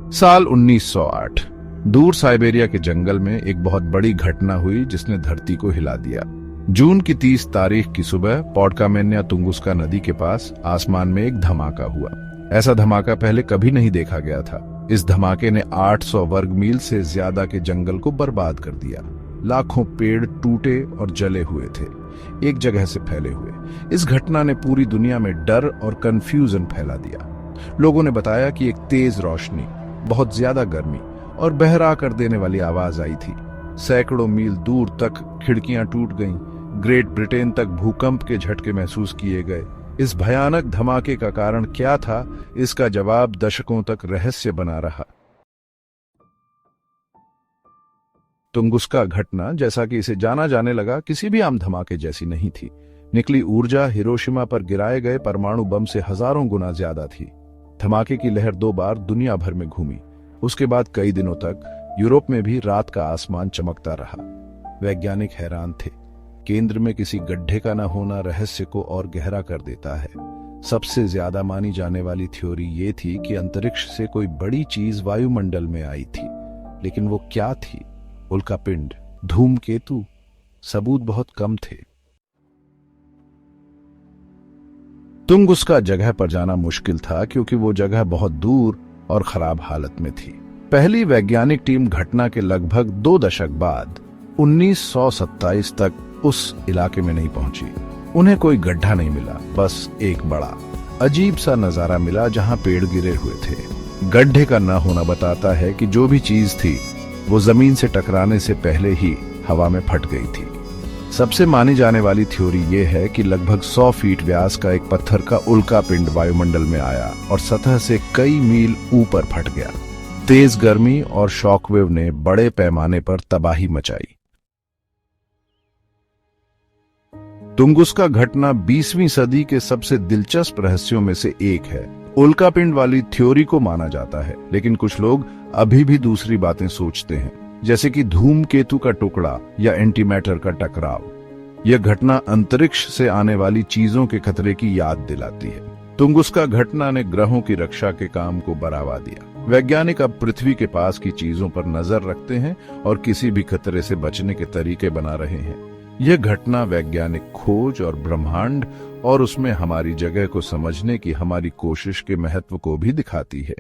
साल 1908 दूर साइबेरिया के जंगल में एक बहुत बड़ी घटना हुई जिसने धरती को हिला दिया। जून की 30 तारीख की सुबह पॉडकामेन्या तुंगुस्का नदी के पास आसमान में एक धमाका हुआ। ऐसा धमाका पहले कभी नहीं देखा गया था। इस धमाके ने 800 वर्ग मील से ज्यादा के जंगल को बर्बाद कर दिया। लाखों पेड़ टूटे और जले हुए थे, एक जगह से फैले हुए। इस घटना ने पूरी दुनिया में डर और कंफ्यूजन फैला दिया। लोगों ने बताया कि एक तेज रोशनी, बहुत ज्यादा गर्मी और बहरा कर देने वाली आवाज आई थी। सैकड़ों मील दूर तक खिड़कियां टूट गईं। ग्रेट ब्रिटेन तक भूकंप के झटके महसूस किए गए। इस भयानक धमाके का कारण क्या था, इसका जवाब दशकों तक रहस्य बना रहा। तुंगुस्का घटना, जैसा कि इसे जाना जाने लगा, किसी भी आम धमाके जैसी नहीं थी। निकली ऊर्जा हिरोशिमा पर गिराए गए परमाणु बम से हजारों गुना ज्यादा थी। धमाके की लहर 2 बार दुनिया भर में घूमी। उसके बाद कई दिनों तक यूरोप में भी रात का आसमान चमकता रहा। वैज्ञानिक हैरान थे। केंद्र में किसी गड्ढे का न होना रहस्य को और गहरा कर देता है। सबसे ज्यादा मानी जाने वाली थ्योरी ये थी कि अंतरिक्ष से कोई बड़ी चीज वायुमंडल में आई थी, लेकिन वो क्या थी? उल्कापिंड, धूमकेतु? सबूत बहुत कम थे। तुंगुस्का जगह पर जाना मुश्किल था क्योंकि वो जगह बहुत दूर और खराब हालत में थी। पहली वैज्ञानिक टीम घटना के लगभग 2 दशक बाद 1927 तक उस इलाके में नहीं पहुंची। उन्हें कोई गड्ढा नहीं मिला, बस एक बड़ा अजीब सा नजारा मिला जहां पेड़ गिरे हुए थे। गड्ढे का न होना बताता है कि जो भी चीज थी वो जमीन से टकराने से पहले ही हवा में फट गई थी। सबसे मानी जाने वाली थ्योरी ये है कि लगभग 100 फीट व्यास का एक पत्थर का उल्कापिंड वायुमंडल में आया और सतह से कई मील ऊपर फट गया। तेज गर्मी और शॉकवेव ने बड़े पैमाने पर तबाही मचाई। तुंगुस्का घटना 20वीं सदी के सबसे दिलचस्प रहस्यों में से एक है। उल्कापिंड वाली थ्योरी को माना जाता है, लेकिन कुछ लोग अभी भी दूसरी बातें सोचते हैं, जैसे कि धूमकेतु का टुकड़ा या एंटीमैटर का टकराव। यह घटना अंतरिक्ष से आने वाली चीजों के खतरे की याद दिलाती है। तुंगुस्का घटना ने ग्रहों की रक्षा के काम को बढ़ावा दिया। वैज्ञानिक अब पृथ्वी के पास की चीजों पर नजर रखते हैं और किसी भी खतरे से बचने के तरीके बना रहे हैं। यह घटना वैज्ञानिक खोज और ब्रह्मांड और उसमें हमारी जगह को समझने की हमारी कोशिश के महत्व को भी दिखाती है।